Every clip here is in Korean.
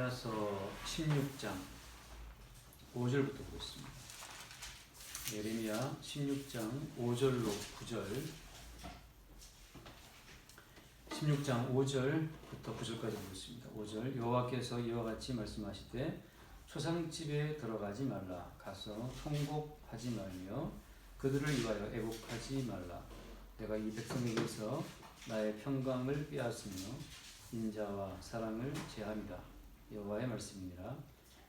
예레미야서 16장 5절부터 보겠습니다. 예레미야 16장 5절로 9절 16장 5절부터 9절까지 보겠습니다. 5절 여호와께서 이와 같이 말씀하시되 초상집에 들어가지 말라. 가서 통곡하지 말며 그들을 위하여 애곡하지 말라. 내가 이 백성에게서 나의 평강을 빼앗으며 인자와 사랑을 제함이라. 여호와의 말씀이니라.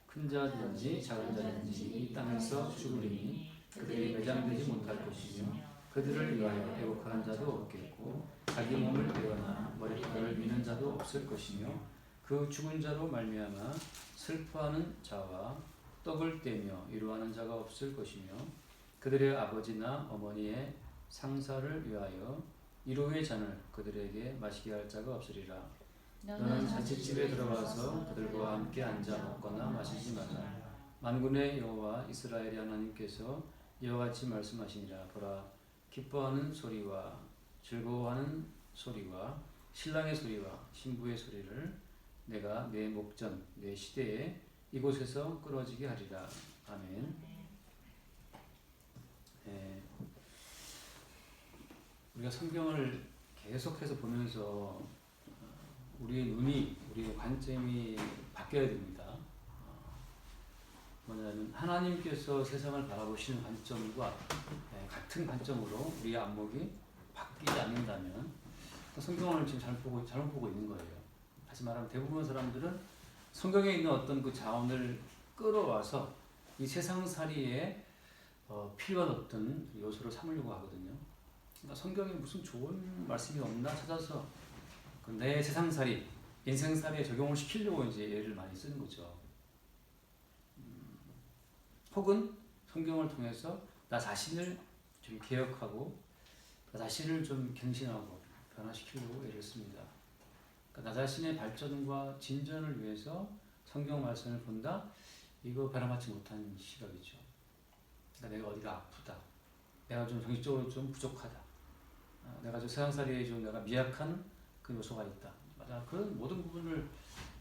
큰 자든지 작은 자든지 이 땅에서 죽으리니 그들이 매장되지 못할 것이며 그들을 위하여 애곡하는 자도 없겠고 자기 몸을 베거나 머리카락을 미는 자도 없을 것이며 그 죽은 자로 말미암아 슬퍼하는 자와 떡을 떼며 위로하는 자가 없을 것이며 그들의 아버지나 어머니의 상사를 위하여 위로의 잔을 그들에게 마시게 할 자가 없으리라. 너는 잔치집에 들어가서 그들과 함께 앉아 먹거나 마시지 말라. 만군의 여호와 이스라엘의 하나님께서 이와 같이 말씀하시니라. 보라, 기뻐하는 소리와 즐거워하는 소리와 신랑의 소리와 신부의 소리를 내가 내 목전 내 시대에 이곳에서 끊어지게 하리라. 아멘. 우리가 성경을 계속해서 보면서 우리의 눈이, 우리의 관점이 바뀌어야 됩니다. 뭐냐면 하나님께서 세상을 바라보시는 관점과 같은 관점으로 우리의 안목이 바뀌지 않는다면 성경을 지금 잘못 보고 있는 거예요. 다시 말하면 대부분 사람들은 성경에 있는 어떤 그 자원을 끌어와서 이 세상살이에 필요한 어떤 요소를 삼으려고 하거든요. 그러니까 성경에 무슨 좋은 말씀이 없나 찾아서 내 세상살이, 인생살이에 적용을 시키려고 이제 예를 많이 쓰는 거죠. 혹은 성경을 통해서 나 자신을 좀 개혁하고 나 자신을 좀 갱신하고 변화시키려고 예를 씁니다. 그러니까 나 자신의 발전과 진전을 위해서 성경 말씀을 본다? 이거 변화받지 못한 시각이죠. 그러니까 내가 어디가 아프다. 내가 좀 정신적으로 좀 부족하다. 내가 좀 세상살이에 좀 내가 미약한 그 요소가 있다. 맞아. 그런 모든 부분을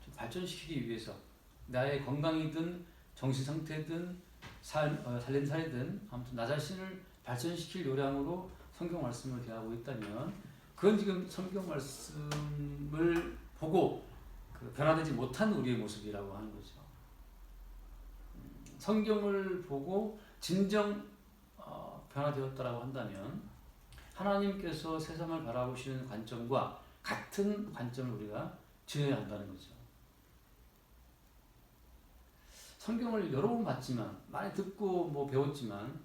좀 발전시키기 위해서 나의 건강이든 정신 상태든 살림살이든 아무튼 나 자신을 발전시킬 요량으로 성경 말씀을 대하고 있다면 그건 지금 성경 말씀을 보고 변화되지 못한 우리의 모습이라고 하는 거죠. 성경을 보고 진정 변화되었다라고 한다면 하나님께서 세상을 바라보시는 관점과 같은 관점을 우리가 지어야 한다는 거죠. 성경을 여러 번 봤지만 많이 듣고 뭐 배웠지만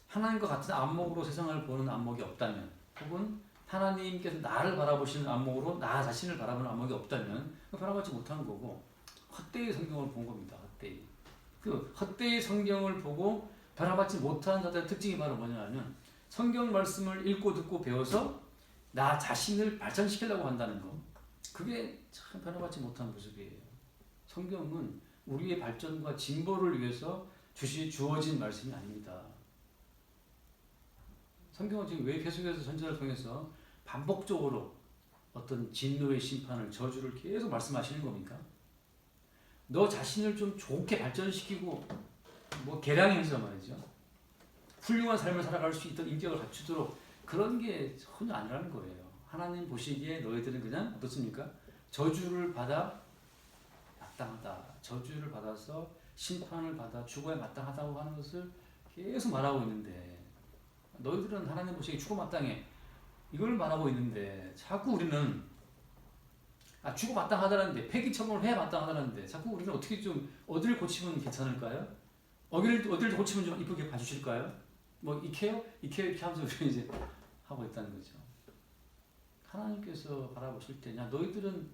하나님과 같은 안목으로 세상을 보는 안목이 없다면 혹은 하나님께서 나를 바라보시는 안목으로 나 자신을 바라보는 안목이 없다면 변화받지 못한 거고 헛되이 성경을 본 겁니다. 헛되이. 그 헛되이 성경을 보고 변화받지 못한 자들의 특징이 바로 뭐냐면 성경 말씀을 읽고 듣고 배워서 나 자신을 발전시키려고 한다는 거. 그게 참 변화받지 못한 모습이에요. 성경은 우리의 발전과 진보를 위해서 주어진 말씀이 아닙니다. 성경은 지금 왜 계속해서 선지자를 통해서 반복적으로 어떤 진노의 심판을, 저주를 계속 말씀하시는 겁니까? 너 자신을 좀 좋게 발전시키고 뭐 개량해서 말이죠. 훌륭한 삶을 살아갈 수 있던 인격을 갖추도록 그런 게 전혀 아니라는 거예요. 하나님 보시기에 너희들은 그냥 어떻습니까? 저주를 받아 마땅하다. 저주를 받아서 심판을 받아 죽어야 마땅하다고 하는 것을 계속 말하고 있는데 너희들은 하나님 보시기에 죽어 마땅해. 이걸 말하고 있는데 자꾸 우리는 죽어 마땅하다는데 폐기 처분을 해야 마땅하다는데 자꾸 우리는 어떻게 좀 어디를 고치면 괜찮을까요? 어디를 고치면 좀 이쁘게 봐주실까요? 뭐 익혀요? 이렇게 하면서 우리는 이제 하고 있다는 거죠. 하나님께서 바라보실 때 너희들은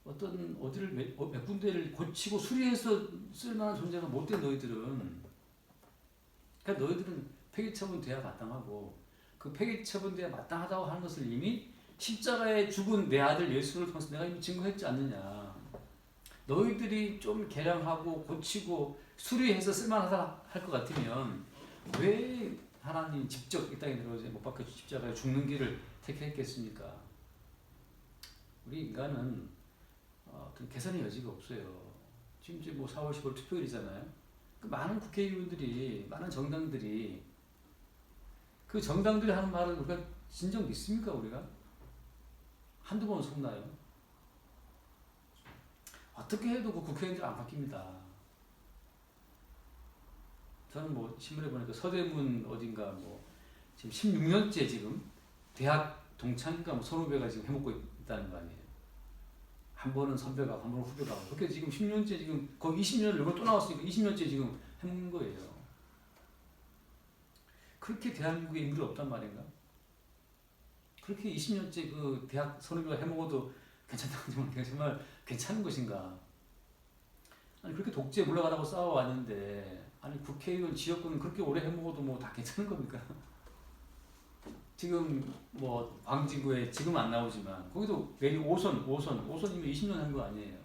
어떤 어디를 몇 군데를 고치고 수리해서 쓸만한 존재가 못된 너희들은 그러니까 너희들은 폐기처분 돼야 마땅하고 그 폐기처분 돼야 마땅하다고 하는 것을 이미 십자가에 죽은 내 아들 예수를 통해서 내가 이미 증거했지 않느냐. 너희들이 좀 개량하고 고치고 수리해서 쓸만하다 할 것 같으면 왜 하나님 직접 이 땅에 들어오셔서 못 박혀 십자가에 죽는 길을 택했겠습니까? 우리 인간은 어떤 개선의 여지가 없어요. 지금 이제 뭐 4월 15일 투표일이잖아요. 그 많은 국회의원들이, 많은 정당들이, 그 정당들이 하는 말을 우리가 진정 믿습니까, 우리가? 한두 번 속나요? 어떻게 해도 그 국회의원들 안 바뀝니다. 저는 뭐 신문에 보니까 서대문 어딘가 뭐 지금 16년째 지금 대학 동창인가 뭐 선후배가 지금 해먹고 있다는 거 아니에요. 한 번은 선배가, 한 번은 후배가. 그렇게 지금 10년째 지금 거의 20년을 이걸 또 나왔으니까 20년째 지금 해먹는 거예요. 그렇게 대한민국에 인물이 없단 말인가? 그렇게 20년째 그 대학 선후배가 해먹어도 괜찮다고 정말 괜찮은 것인가? 아니 그렇게 독재에 물러가라고 싸워왔는데 아니 국회의원 지역구는 그렇게 오래 해먹어도 뭐 다 괜찮은 겁니까? 지금 뭐 광진구에 지금 안 나오지만 거기도 매일 5선이면 20년 한 거 아니에요.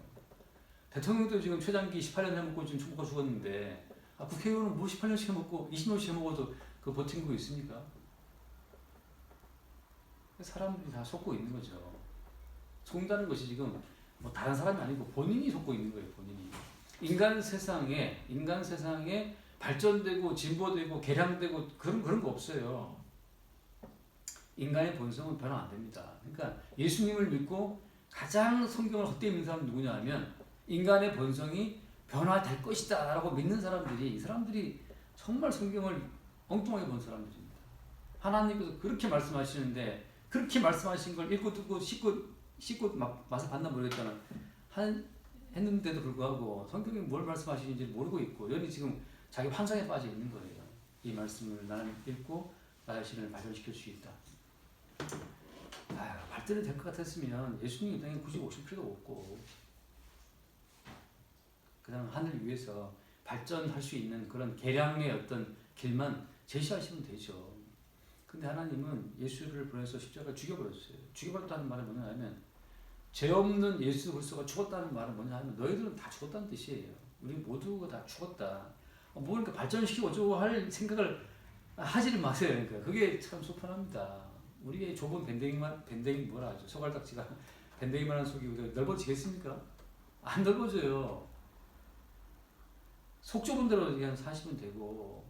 대통령도 지금 최장기 18년 해먹고 지금 죽고 죽었는데 국회의원은 뭐 18년씩 해먹고 20년씩 해먹어도 그 버틴 거 있습니까? 사람들이 다 속고 있는 거죠. 속는다는 것이 지금 뭐 다른 사람이 아니고 본인이 속고 있는 거예요. 본인이. 인간 세상에 발전되고 진보되고 개량되고 그런 거 없어요. 인간의 본성은 변화 안 됩니다. 그러니까 예수님을 믿고 가장 성경을 헛되이 믿는 사람은 누구냐 하면 인간의 본성이 변화될 것이다 라고 믿는 사람들이, 이 사람들이 정말 성경을 엉뚱하게 본 사람들입니다. 하나님께서 그렇게 말씀하시는데 그렇게 말씀하신 걸 읽고 듣고 씻고 맛을 봤나 모르겠다는 했는데도 불구하고 성경이 뭘 말씀하시는지 모르고 있고 여기 지금 자기 환상에 빠져 있는 거예요. 이 말씀을 나는 읽고 나 자신을 발전시킬 수 있다. 발전이 될 것 같았으면 예수님 이 땅에 굳이 오실 필요가 없고 그냥 하늘 위에서 발전할 수 있는 그런 개량의 어떤 길만 제시하시면 되죠. 근데 하나님은 예수를 보내서 십자가를 죽여버렸어요. 죽여버렸다는 말은 뭐냐 하면 죄 없는 예수 그리스도가 죽었다는 말은 뭐냐 하면 너희들은 다 죽었다는 뜻이에요. 우리 모두가 다 죽었다. 그러니까 발전시키고 어쩌고 할 생각을 하지를 마세요. 그러니까 그게 참 속편합니다. 우리의 좁은 밴댕이 뭐라 하죠? 소갈딱지가 밴댕이만한 속이 넓어지겠습니까? 안 넓어져요. 속 좁은 대로 그냥 사시면 되고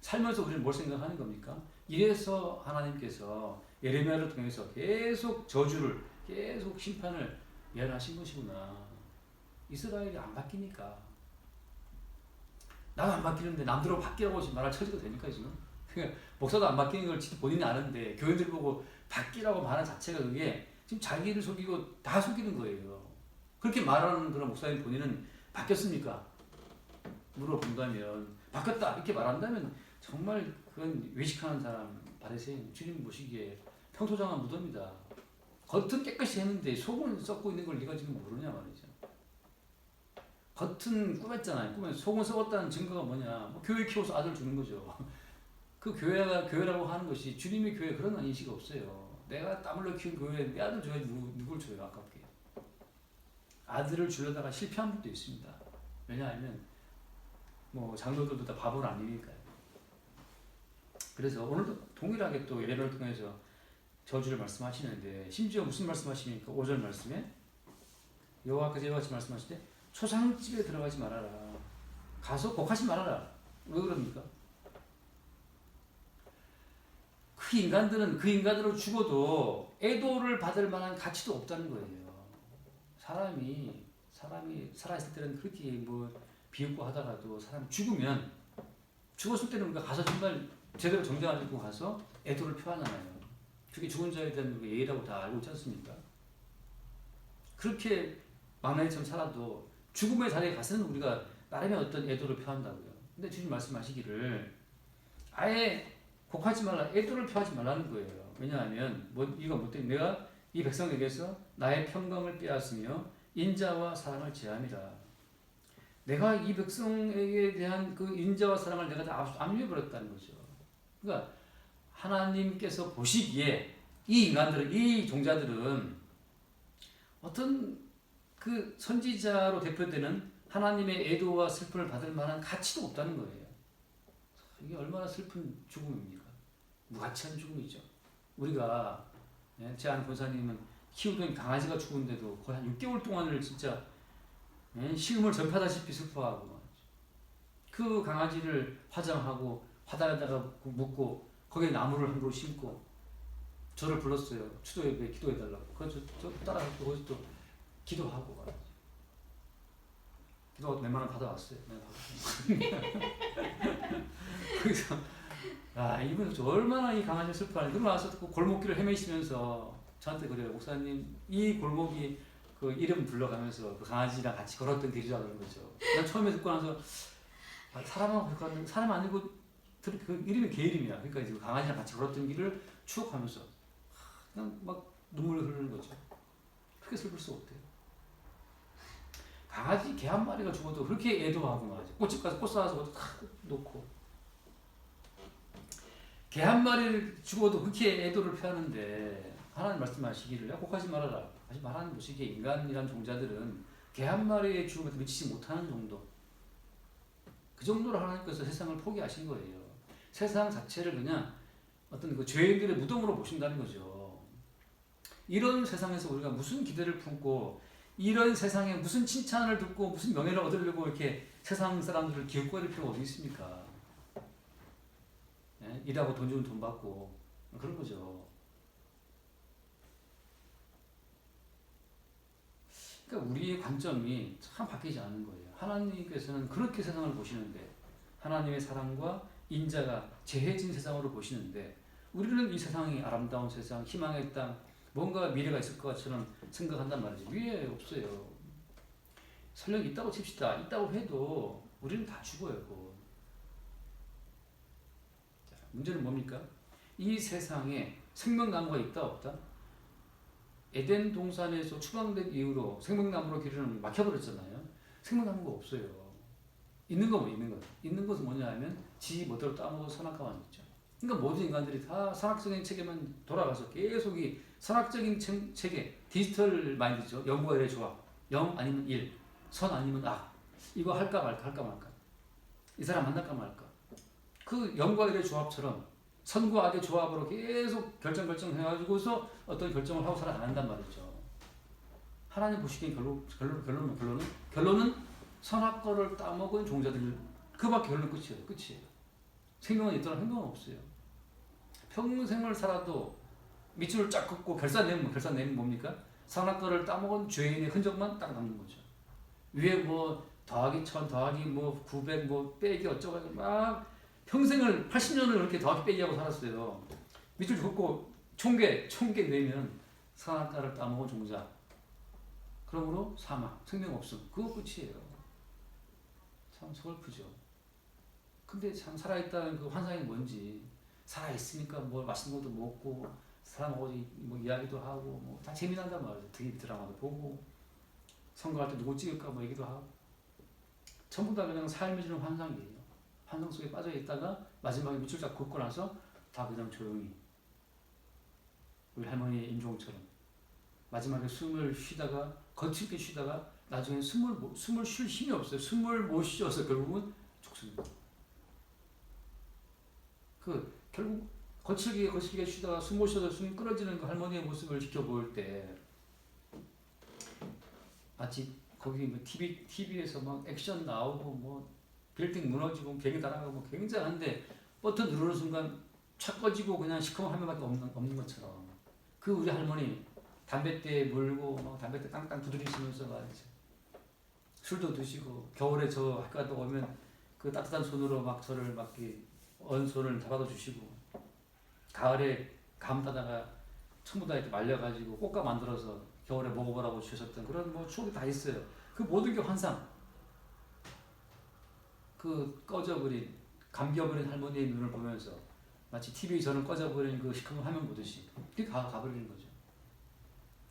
살면서 우리는 뭘 생각하는 겁니까? 이래서 하나님께서 예레미야를 통해서 계속 저주를 계속 심판을 예언하신 것이구나. 이스라엘이 안 바뀌니까. 나도 안 바뀌는데 남들하고 바뀌라고 지금 말할 처지가 되니까 지금. 그러니까 목사도 안 바뀌는 걸 본인이 아는데 교인들 보고 바뀌라고 말하는 자체가 그게 지금 자기를 속이고 다 속이는 거예요. 그렇게 말하는 그런 목사님 본인은 바뀌었습니까? 물어본다면 바뀌었다 이렇게 말한다면 정말 그건 외식하는 사람 바리새인 주님 보시기에 평토장한 무덤이다. 겉은 깨끗이 했는데 속은 썩고 있는 걸 네가 지금 모르냐 말이죠. 겉은 꾸몄잖아요. 꾸며 속은 썩었다는 증거가 뭐냐? 뭐 교회 키워서 아들 주는 거죠. 그 교회라고 하는 것이 주님의 교회 그런 인식이 없어요. 내가 땀 흘려 키운 교회에 내 아들 줘야지 누굴 줘요 아깝게. 아들을 주려다가 실패한 분도 있습니다. 왜냐하면 뭐 장로들도 다 바보는 아니니까요. 그래서 오늘도 동일하게 또 예배를 통해서 저주를 말씀하시는데 심지어 무슨 말씀하십니까? 5절 말씀에 여호와께서 이와 같이 말씀하실 때 초상집에 들어가지 말아라. 가서 곡하지 말아라. 왜 그럽니까? 그 인간들은 그 인간으로 죽어도 애도를 받을 만한 가치도 없다는 거예요. 사람이 살아있을 때는 그렇게 뭐 비웃고 하다가도 사람 죽었을 때는 우리가 가서 정말 제대로 정장을 입고 가서 애도를 표하잖아요. 그게 죽은 자에 대한 예의라고 다 알고 있지 않습니까? 그렇게 망나니처럼 살아도 죽음의 자리에 가서는 우리가 나름의 어떤 애도를 표한다고요. 근데 주님 말씀하시기를 아예 곡하지 말라, 애도를 표하지 말라는 거예요. 왜냐하면 이거 뭐 때문에 내가 이 백성에게서 나의 평강을 빼앗으며 인자와 사랑을 제함이라. 내가 이 백성에게 대한 그 인자와 사랑을 내가 다 압류해버렸다는 거죠. 그러니까 하나님께서 보시기에 이 인간들은, 이 종자들은 어떤 그 선지자로 대표되는 하나님의 애도와 슬픔을 받을 만한 가치도 없다는 거예요. 이게 얼마나 슬픈 죽음입니까? 무가치한 죽음이죠. 우리가 제 아는 권사님은 키우던 강아지가 죽은데도 거의 한 6개월 동안을 진짜 식음을 전파하다시피 슬퍼하고 그 강아지를 화장하고 화단에다가 묻고 거기에 나무를 한 그루 심고 저를 불렀어요. 추도예배 기도해달라고. 그래서 저 따라가서 거기서 또 기도하고 말이죠. 기도 몇 만 원 받아왔어요. 그래서 이분 얼마나 이 강아지 슬퍼하는지. 그러고 나서 그 골목길을 헤매시면서 저한테 그래요. 목사님 이 골목이 그 이름 불러가면서 그 강아지랑 같이 걸었던 길이라는 거죠. 난 처음에 듣고 나서 사람하고 걸었는 사람 아니고 그 이름이 개 이름이야. 그러니까 이제 그 강아지랑 같이 걸었던 길을 추억하면서 그냥 막 눈물이 흐르는 거죠. 그렇게 슬플 수 없대요. 강아지 개 한 마리가 죽어도 그렇게 애도하고 말이죠. 꽃집 가서 꽃 사와서 다 놓고 개 한 마리를 죽어도 그렇게 애도를 표하는데 하나님 말씀하시기를 약속하지 말아라. 하지 말하는 것이기에 인간이란 종자들은 개 한 마리의 죽음에 미치지 못하는 정도. 그 정도로 하나님께서 세상을 포기하신 거예요. 세상 자체를 그냥 어떤 그 죄인들의 무덤으로 보신다는 거죠. 이런 세상에서 우리가 무슨 기대를 품고 이런 세상에 무슨 칭찬을 듣고 무슨 명예를 얻으려고 이렇게 세상 사람들을 기웃거릴 필요가 어디 있습니까? 예? 일하고 돈 주면 돈 받고 그런 거죠. 그러니까 우리의 관점이 참 바뀌지 않는 거예요. 하나님께서는 그렇게 세상을 보시는데 하나님의 사랑과 인자가 재해진 세상으로 보시는데 우리는 이 세상이 아름다운 세상, 희망의 땅, 뭔가 미래가 있을 것처럼 생각한단 말이죠. 위에 없어요. 설령 있다고 칩시다. 있다고 해도 우리는 다 죽어요. 자, 문제는 뭡니까? 이 세상에 생명나무가 있다 없다? 에덴 동산에서 추방된 이후로 생명나무로 길을 막혀버렸잖아요. 생명나무가 없어요. 있는 건 있는 것. 있는 것은 뭐냐 하면 지 멋대로 따먹은 선악과만 있죠. 그러니까 모든 인간들이 다 선악적인 체계만 돌아가서 계속 이 선악적인 체계, 디지털 마인드죠. 0과 1의 조합. 0 아니면 1, 선 아니면 악. 이거 할까 말까. 이 사람 만날까 말까. 그 0과 1의 조합처럼 선과 악의 조합으로 계속 결정해가지고서 어떤 결정을 하고 살아간단 말이죠. 하나님 보시기엔 결론은 선악과를 따먹은 종자들 그밖에 결론 끝이에요. 생명은 있더라 행동은 없어요. 평생을 살아도 밑줄을 쫙 긋고 결산내면 뭡니까? 선악과를 따먹은 죄인의 흔적만 딱 남는 거죠. 위에 뭐 더하기 1000 더하기 뭐 900 뭐 빼기 어쩌고 막 평생을 80년을 그렇게 더하기 빼기 하고 살았어요. 밑줄 긋고 총계 내면 선악과를 따먹은 종자. 그러므로 사망, 생명 없음. 그거 끝이에요. 참 서글프죠. 근데 참 살아있다는 그 환상이 뭔지 살아있으니까 뭐 맛있는 것도 먹고 사람하고 뭐 이야기도 하고 뭐 다 재미난단 말이죠. 드라마도 보고 선거할 때 누구 찍을까 뭐 얘기도 하고 전부 다 그냥 삶을 주는 환상이에요. 환상 속에 빠져 있다가 마지막에 밑줄 쫙 긋고 나서 다 그냥 조용히 우리 할머니 임종처럼 마지막에 숨을 쉬다가 거칠게 쉬다가 나중에 숨을 쉴 힘이 없어요. 숨을 못 쉬어서 결국은 죽습니다. 결국 거칠게 쉬다가 숨 못 쉬어서 숨 끊어지는 그 할머니의 모습을 지켜볼 때 마치 거기 뭐 TV에서 막 액션 나오고 뭐 빌딩 무너지고 벽이 날아가고 뭐 굉장한데 버튼 누르는 순간 착 꺼지고 그냥 시커먼 화면밖에 없는 것처럼 그 우리 할머니 담뱃대 물고 막 담뱃대 땅땅 두드리시면서 말이죠. 술도 드시고 겨울에 저 학교도 오면 그 따뜻한 손으로 막 저를 막 언손을 잡아도 주시고 가을에 감 따다가 전부 다 이렇게 말려가지고 꽃감 만들어서 겨울에 먹어보라고 주셨던 그런 뭐 추억이 다 있어요. 그 모든 게 환상. 그 꺼져버린 감겨버린 할머니의 눈을 보면서 마치 TV 전원 꺼져버린 그 시커먼 화면 보듯이 그게 가버리는 거죠.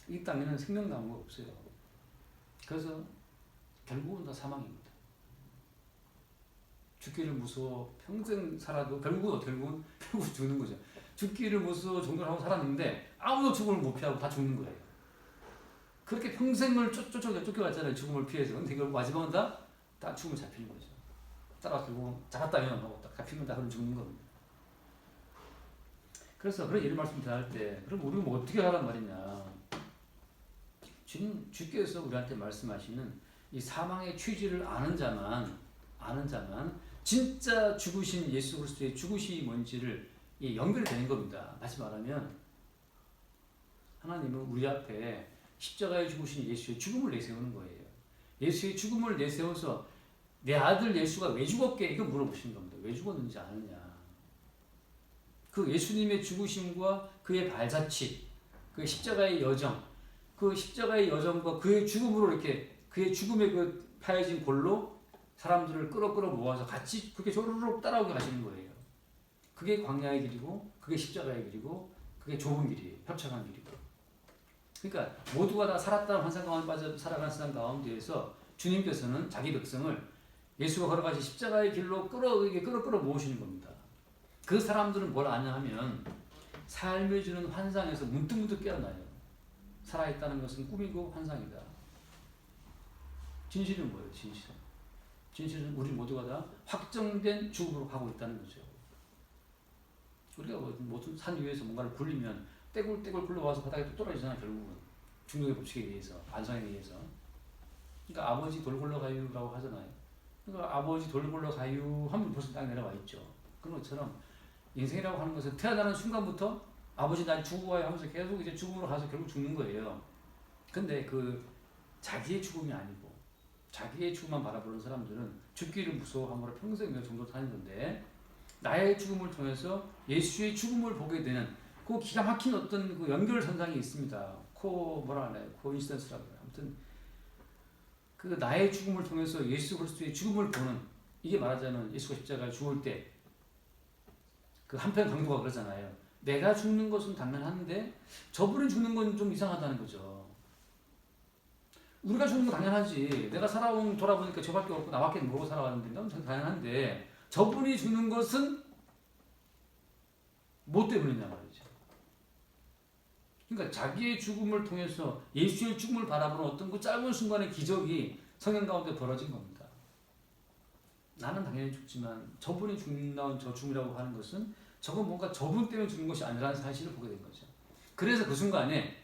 이 땅에는 생명나무가 없어요. 그래서 결국은 다 사망입니다. 죽기를 무서워 평생 살아도 결국은 죽는 거죠. 죽기를 무서워 종교를 하고 살았는데 아무도 죽음을 못 피하고 다 죽는 거예요. 그렇게 평생을 쫓겨갔잖아요. 죽음을 피해서. 근데 결국 마지막은 다 죽음을 잡히는 거죠. 따라서 결국 잡았다면 하고 딱 잡히면 다 그럼 죽는 겁니다. 그래서 그런 예를 말씀 드릴 때 그럼 우리는 뭐 어떻게 하란 말이냐. 주께서 우리한테 말씀하시는 이 사망의 취지를 아는 자만 진짜 죽으신 예수 그리스도의 죽으심이 뭔지를 연결이 되는 겁니다. 다시 말하면 하나님은 우리 앞에 십자가에 죽으신 예수의 죽음을 내세우는 거예요. 예수의 죽음을 내세워서 내 아들 예수가 왜 죽었게 이거 물어보시는 겁니다. 왜 죽었는지 아느냐. 그 예수님의 죽으심과 그의 발자취, 그 십자가의 여정, 그 십자가의 여정과 그의 죽음으로 이렇게 그의 죽음의 그 파여진 골로 사람들을 끌어 모아서 같이 그렇게 조르륵 따라오게 하시는 거예요. 그게 광야의 길이고, 그게 십자가의 길이고, 그게 좁은 길이에요. 협착한 길이고. 그러니까 모두가 다 살았다는 환상 가운데 빠져 살아가는 세상 가운데에서 주님께서는 자기 백성을 예수가 걸어가신 십자가의 길로 끌어 모으시는 겁니다. 그 사람들은 뭘 아냐 하면 삶을 주는 환상에서 문득문득 깨어나요. 살아있다는 것은 꿈이고 환상이다. 진실은 뭐예요? 진실은 우리 모두가 다 확정된 죽음으로 가고 있다는 거죠. 우리가 모든 산 위에서 뭔가를 굴리면 떼굴떼굴 굴러와서 바닥에 또 떨어지잖아. 결국은 중력의 법칙에 의해서, 반성에 의해서. 그러니까 아버지 돌 굴러가요라고 하잖아요. 그러니까 아버지 돌 굴러가요 하면 벌써 땅에 내려와 있죠. 그런 것처럼 인생이라고 하는 것은 태어나는 순간부터 아버지 날 죽고 가요 하면서 계속 이제 죽음으로 가서 결국 죽는 거예요. 근데 그 자기의 죽음이 아니고 자기의 죽음만 바라보는 사람들은 죽기를 무서워함으로 평생 몇 정도 사는 건데, 나의 죽음을 통해서 예수의 죽음을 보게 되는 그 기가 막힌 어떤 그 연결선상이 있습니다. 코인시던스라고 해요. 아무튼 그 나의 죽음을 통해서 예수 그리스도의 죽음을 보는, 이게 말하자면 예수가 십자가에 죽을 때 그 한편 강도가 그러잖아요. 내가 죽는 것은 당연한데 저분이 죽는 건 좀 이상하다는 거죠. 우리가 죽는 거 당연하지. 내가 돌아보니까 저밖에 없고 나밖에 모르고 살아왔는데 너무 당연한데 저분이 죽는 것은 뭐 때문이냐 말이죠. 그러니까 자기의 죽음을 통해서 예수의 죽음을 바라보는 어떤 그 짧은 순간의 기적이 성경 가운데 벌어진 겁니다. 나는 당연히 죽지만 저분이 죽는다는 저 죽음이라고 하는 것은 저건 뭔가 저분 때문에 죽는 것이 아니라는 사실을 보게 된 거죠. 그래서 그 순간에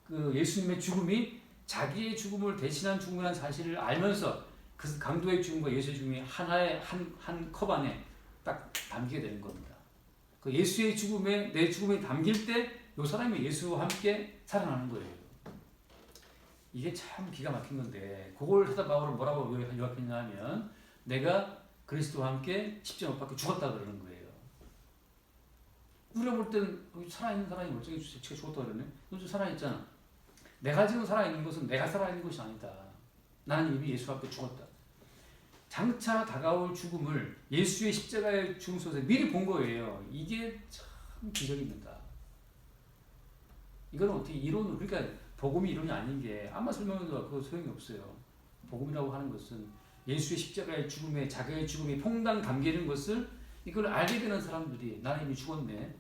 그 예수님의 죽음이 자기의 죽음을 대신한 죽음이라는 사실을 알면서 그 강도의 죽음과 예수의 죽음이 하나의 한 컵 안에 딱 담기게 되는 겁니다. 그 예수의 죽음에 내 죽음이 담길 때 이 사람이 예수와 함께 살아나는 거예요. 이게 참 기가 막힌 건데, 그걸 하다 바울은 뭐라고 요약했냐 하면 내가 그리스도와 함께 십자가 못 박혀 죽었다 그러는 거예요. 우리가 볼 때는 살아있는 사람이 멀쩡히 죽었다 그러네. 너 지금 살아있잖아. 내가 지금 살아있는 것은 내가 살아있는 것이 아니다. 나는 이미 예수와 함께 죽었다. 장차 다가올 죽음을 예수의 십자가의 죽음 속에서 미리 본 거예요. 이게 참 기적입니다. 이거는 어떻게 이론으로, 그러니까 복음이 이론이 아닌 게 아마 설명해도 그 소용이 없어요. 복음이라고 하는 것은 예수의 십자가의 죽음에 자기의 죽음이 퐁당 담기는 것을 이걸 알게 되는 사람들이, 나는 이미 죽었네.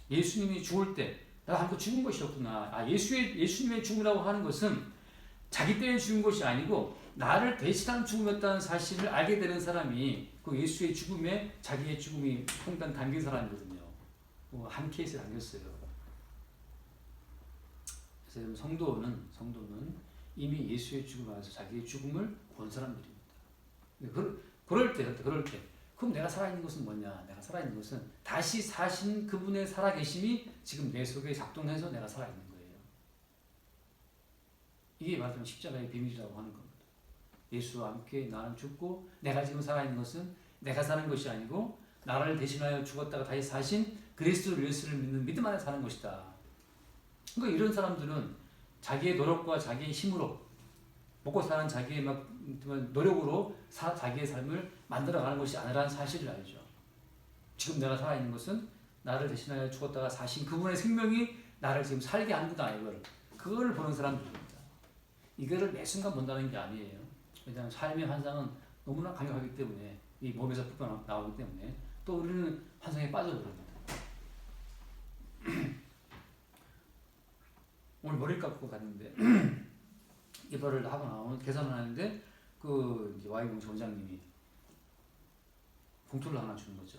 예수님이 죽을 때 나도 한번 죽은 것이었구나. 예수님의 죽음이라고 하는 것은 자기 때문에 죽은 것이 아니고 나를 대신한 죽음이었다는 사실을 알게 되는 사람이 그 예수의 죽음에 자기의 죽음이 퐁당 담긴 사람이거든요. 한 케이스에 담겼어요. 그래서 성도는 이미 예수의 죽음 안에서 자기의 죽음을 본 사람들입니다. 그럴 때 그럼 내가 살아있는 것은 뭐냐? 내가 살아있는 것은 다시 사신 그분의 살아계심이 지금 내 속에 작동해서 내가 살아있는 거예요. 이게 말하자면 십자가의 비밀이라고 하는 겁니다. 예수와 함께 나는 죽고 내가 지금 살아있는 것은 내가 사는 것이 아니고 나를 대신하여 죽었다가 다시 사신 그리스도 예수를 믿는 믿음 안에 사는 것이다. 그러니까 이런 사람들은 자기의 노력과 자기의 힘으로 먹고 사는 자기의 노력으로 자기의 삶을 만들어가는 것이 아니라는 사실을 알죠. 지금 내가 살아있는 것은 나를 대신하여 죽었다가 사신 그분의 생명이 나를 지금 살게 한다. 그거를 보는 사람들입니다. 이거를 매 순간 본다는 게 아니에요. 왜냐하면 삶의 환상은 너무나 강력하기 때문에, 이 몸에서 뿜어 나오기 때문에 또 우리는 환상에 빠져버립니다. 오늘 머리를 감고 갔는데 이거를 하고 나오면 계산을 하는데 그 이제 Y공시 원장님이 봉투를 하나 주는 거죠.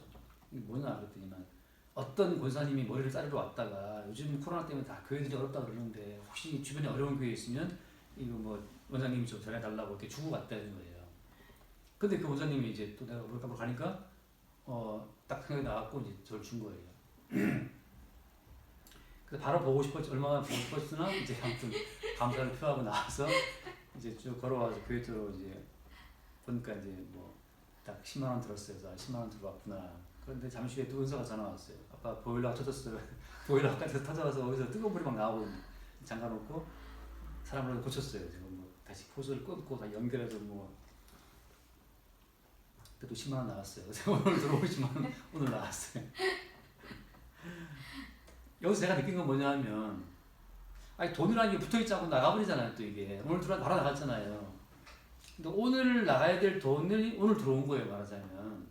이게 뭐냐 그랬더니만 어떤 권사님이 머리를 자르러 왔다가 요즘 코로나 때문에 다 교회들이 어렵다 그러는데 혹시 주변에 어려운 교회 있으면 이거 뭐 원장님이 좀 전해달라고 이렇게 주고 갔다는 거예요. 근데 그 원장님이 이제 또 내가 그럴까 봐 가니까 딱 생각이 나갖고 이제 저를 준 거예요. 그래서 바로 보고 싶었지, 얼마나 보고 싶었으나 이제 아무튼 감사를 표하고 나와서 이제 쭉 걸어와서 교회 쪽으로 이제 보니까 이제 뭐 딱 10만 원 들었어요. 그래서 10만 원 들어왔구나. 그런데 잠시 후에 또 은사가 전화 왔어요. 아빠 보일러가 터졌어요. 보일러가 터져서 거기서 뜨거운 물이 막 나오고 잠가놓고 사람을 고쳤어요. 지금 뭐 다시 호스를 끊고 다 연결해서 뭐 그래도 10만 원 나왔어요. 그래서 오늘 들어오시면 오늘 나왔어요. 여기서 제가 느낀 건 뭐냐면 아니 돈이라는 게 붙어있지 않고 나가버리잖아요. 또 이게 오늘 들어와 바로 나갔잖아요. 근데 오늘 나가야 될 돈이 오늘 들어온 거예요. 말하자면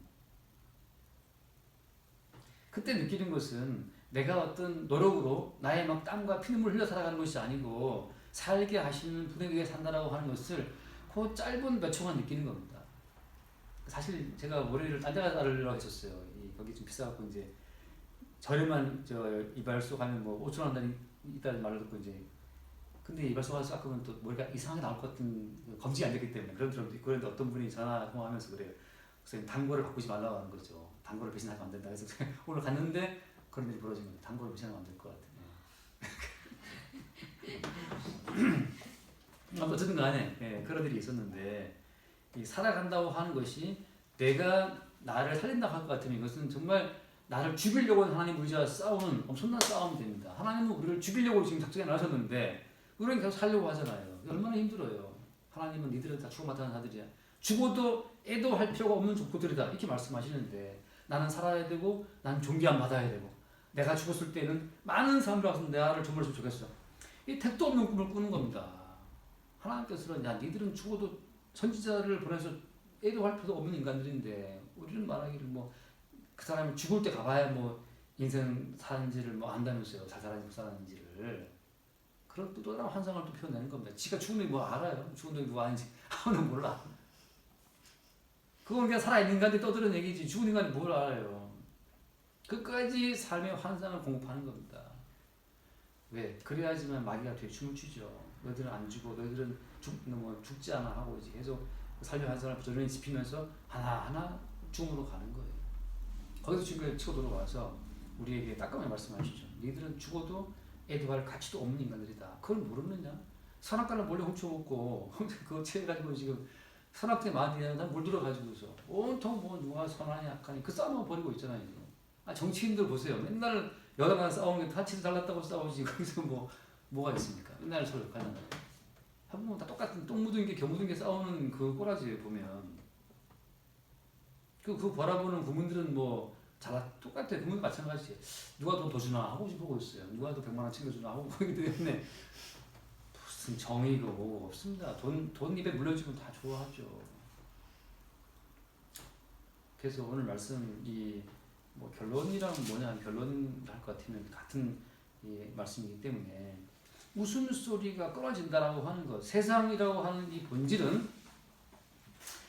그때 느끼는 것은 내가 어떤 노력으로 나의 막 땀과 피눈물 흘려 살아가는 것이 아니고 살게 하시는 분에 의해 산다라고 하는 것을 그 짧은 몇 초간 느끼는 겁니다. 사실 제가 머리를 딴 데가 자르려고 했었어요. 거기 좀 비싸갖고 이제 저렴한 이발소 가면 뭐 5천 원 있다는 말을 듣고 이제 근데 이발소 가서 깎으면 또 머리가 이상하게 나올 것 같은 검증이 안 됐기 때문에 그런 사람도 있고 그런데 어떤 분이 전화 통화하면서 그래요. 그래서 단골을 바꾸지 말라고 하는 거죠. 단골을 배신하면 안 된다. 그래서 오늘 갔는데 그런 일이 벌어진 거예요. 단골을 배신하면 안 될 것 같아요. 어쨌든 간에 그런 일이 있었는데 이 살아간다고 하는 것이 내가 나를 살린다고 할 것 같으면 이것은 정말 나를 죽이려고 하나님 우리와 싸우는 엄청난 싸움이 됩니다. 하나님은 우리를 죽이려고 지금 작정해 놔셨는데 우리는 계속 살려고 하잖아요. 얼마나 힘들어요. 하나님은 니들은 다 죽어 마땅한 자들이야. 죽어도 애도할 필요가 없는 족보들이다. 이렇게 말씀하시는데 나는 살아야 되고 나는 존귀함 받아야 되고 내가 죽었을 때는 많은 사람들 와서 나를 조물었으면 좋겠어. 이 택도 없는 꿈을 꾸는 겁니다. 하나님께서는 야 니들은 죽어도 선지자를 보내서 애도할 필요도 없는 인간들인데 우리는 말하기를 뭐 그 사람이 죽을 때 가봐야 뭐 인생 사는지를 뭐 안다면서요. 잘 살았는지 못 살았는지를. 그런 또 다른 환상을 또 표현하는 겁니다. 지가 죽은 놈이 뭐 알아요? 죽은 놈이 누가 아닌지 아무도 몰라. 그건 그냥 살아있는 인간들이 떠드는 얘기지 죽은 인간이 뭘 알아요. 끝까지 삶의 환상을 공급하는 겁니다. 왜? 그래야지만 마귀가 뒤에 춤을 추죠. 너희들은 안 죽어, 너희들은 죽지 않아 하고 이제 계속 삶의 환상을 부지런히 지피면서 하나하나 죽음으로 가는 거예요. 거기서 지금 치고 들어와서 우리에게 따끔하게 말씀하시죠. 너희들은 죽어도 애도할 가치도 없는 인간들이다. 그걸 모르느냐? 선악과를 몰래 훔쳐먹고 그거 채해가지고 지금 선악대 많이 물들어가지고서 온통 뭐 누가 선하니 약하니 그 싸움만 벌이고 있잖아요. 지금. 정치인들 보세요. 맨날 여당과 싸우는 게 타치를 잘났다고 싸우지 거기서 뭐가 있습니까? 맨날 서로 가는 거예요. 한번 다 똑같은 똥 묻은 게 겨 묻은 게 싸우는 그 꼬라지 보면 그 바라보는 국민들은 뭐 똑같아요. 국민도 마찬가지지. 누가 더 주나 하고 싶어 있어요. 누가 더 100만 원 챙겨주나 하고 그러기 때문에 무슨 정의고 뭐 없습니다. 돈 입에 물려주면 다 좋아하죠. 그래서 오늘 말씀 뭐 결론이란 뭐냐 결론 할 것 같으면 같은 말씀이기 때문에 웃음소리가 끊어진다라고 하는 것 세상이라고 하는 이 본질은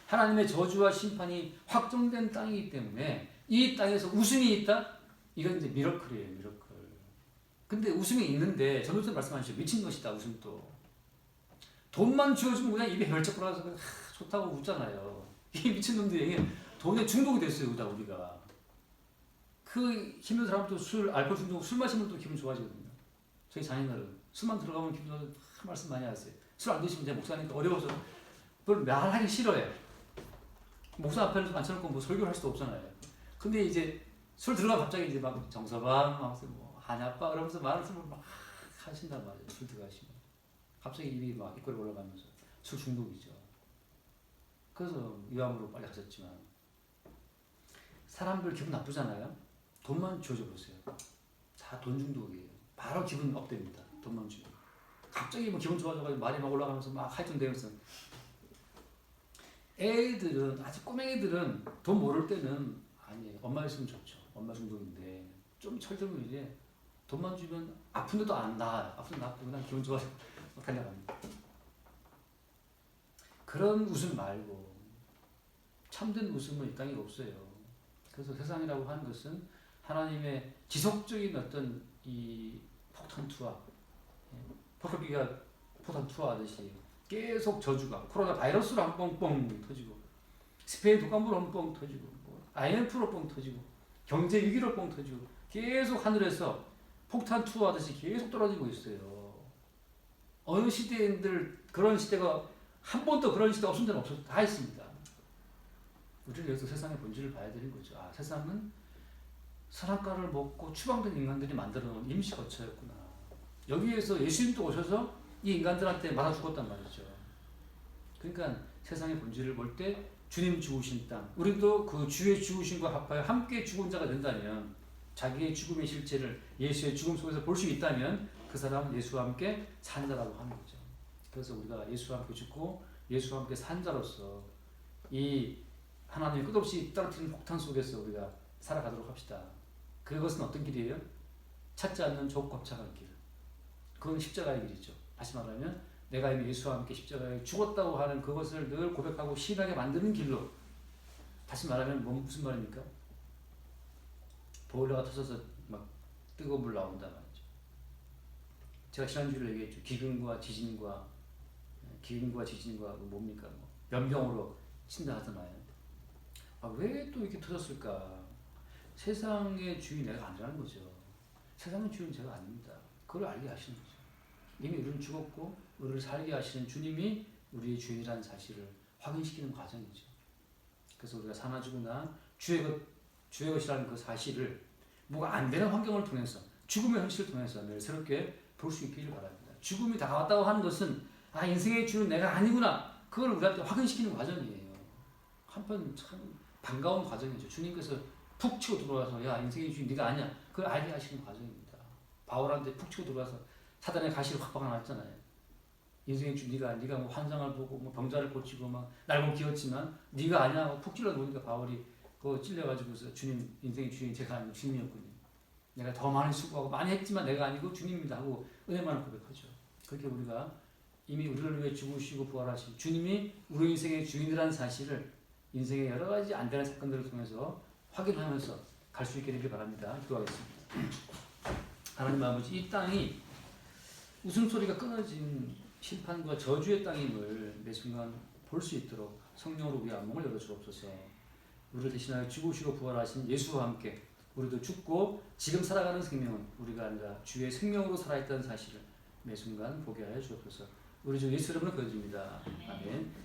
하나님의 저주와 심판이 확정된 땅이기 때문에 이 땅에서 웃음이 있다? 이건 이제 미러클이에요. 미러클. 근데 웃음이 있는데 전도서 말씀하시죠. 미친 것이다. 웃음도. 돈만 쥐어주면 그냥 입에 혈쩍 돌아서 좋다고 웃잖아요. 이 미친놈들이 돈에 중독이 됐어요. 우리가. 그 힘든 사람도 알코올 중독, 술 마시면 또 기분 좋아지거든요. 저희 자녀들은 술만 들어가면 기분 좋아서 말씀 많이 하세요. 술 안 드시면 제 목사니까 어려워서 그걸 말하기 싫어해요. 목사 앞에서 앉혀놓고 뭐 설교를 할 수도 없잖아요. 근데 이제 술 들어가면 갑자기 이제 막 정서방, 뭐 한약빠 그러면서 말씀을 막 하신단 말이에요. 술 들어가시면. 갑자기 입이 막 입꼬리 올라가면서 술 중독이죠. 그래서 유암으로 빨리 가셨지만 사람들 기분 나쁘잖아요. 돈만 주어줘 보세요. 다 돈 중독이에요. 바로 기분 업됩니다. 돈만 주고. 갑자기 뭐 기분 좋아져가지고 말이 막 올라가면서 막 하이톤되면서 애들은 아직 꼬맹이들은 돈 모를 때는 아니에요. 엄마 있으면 좋죠. 엄마 중독인데 좀 철들면 이제 돈만 주면 아픈데도 안 나아요. 아픈데 낫고 그냥 기분 좋아서 달려갑니다. 그런 웃음 말고 참된 웃음은 이 땅에 없어요. 그래서 세상이라고 하는 것은 하나님의 지속적인 어떤 이 폭탄 투하, 퍼커비가 폭탄 투하하듯이 계속 저주가 코로나 바이러스로 한 번 뻥 터지고 스페인 독감으로 한 번 터지고 뭐 IMF로 뻥 터지고 경제 위기로 뻥 터지고 계속 하늘에서 폭탄 투하하듯이 계속 떨어지고 있어요. 어느 시대인들 그런 시대가 한 번도 그런 시대 없은 데는 없어 다 있습니다. 우리는 여기서 세상의 본질을 봐야 되는 거죠. 아, 세상은 선악과를 먹고 추방된 인간들이 만들어 놓은 임시 거처였구나. 여기에서 예수님도 오셔서 이 인간들한테 맞아 죽었단 말이죠. 그러니까 세상의 본질을 볼 때 주님 죽으신 땅, 우리도 그 주의 죽으심과 합하여 함께 죽은 자가 된다면, 자기의 죽음의 실체를 예수의 죽음 속에서 볼 수 있다면 그 사람은 예수와 함께 산 자라고 하는 거죠. 그래서 우리가 예수와 함께 죽고 예수와 함께 산 자로서 이 하나님의 끝없이 떨어뜨리는 폭탄 속에서 우리가 살아가도록 합시다. 그것은 어떤 길이에요? 찾지 않는 좁겁착한 길. 그건 십자가의 길이죠. 다시 말하면 내가 이미 예수와 함께 십자가에 죽었다고 하는 그것을 늘 고백하고 신하게 만드는 길로. 다시 말하면 무슨 말입니까? 보일러가 터져서 막 뜨거운 물 나온다 말이죠. 제가 지난주에 얘기했죠. 기근과 지진과 뭡니까? 뭐 연병으로 친다 하잖아요. 아, 왜 또 이렇게 터졌을까? 세상의 주인 내가 아니라는 거죠. 세상의 주인 제가 아닙니다. 그걸 알게 하시는 거죠. 이미 우리는 죽었고 우리를 살게 하시는 주님이 우리의 주인이라는 사실을 확인시키는 과정이죠. 그래서 우리가 사나 죽으나 주의 것이라는 그 사실을 뭐가 안 되는 환경을 통해서, 죽음의 현실을 통해서 늘 새롭게 볼 수 있기를 바랍니다. 죽음이 다가왔다고 하는 것은 아, 인생의 주는 내가 아니구나, 그걸 우리한테 확인시키는 과정이에요. 한편 참 반가운 과정이죠. 주님께서 푹 치고 들어와서 야, 인생의 주인 네가 아니야, 그걸 알게 하시는 과정입니다. 바울한테 푹 치고 들어와서 사단의 가시를 확 박아놨잖아요. 인생의 주 네가 뭐 환상을 보고 뭐 병자를 고치고 막 날고 기었지만 네가 아니야 푹 찔러 놓으니까 바울이 그거 찔려가지고서 주님, 인생의 주인 제가 아니고 주님이었군요. 내가 더 많이 수고하고 많이 했지만 내가 아니고 주님입니다 하고 은혜만을 고백하죠. 그렇게 우리가 이미 우리를 위해 죽으시고 부활하신 주님이 우리 인생의 주인이라는 사실을 인생의 여러 가지 안 되는 사건들을 통해서 확인하면서 갈 수 있게 되길 바랍니다. 기도하겠습니다. 하나님 아버지, 이 땅이 웃음소리가 끊어진 심판과 저주의 땅임을 매 순간 볼 수 있도록 성령으로 우리 안목을 열어주옵소서. 우리를 대신하여 죽으시고 부활하신 예수와 함께 우리도 죽고 지금 살아가는 생명은 우리가 아니라 주의 생명으로 살아있다는 사실을 매 순간 보게 하여 주옵소서. 우리 주 예수 이름으로 기도드립니다. 아멘.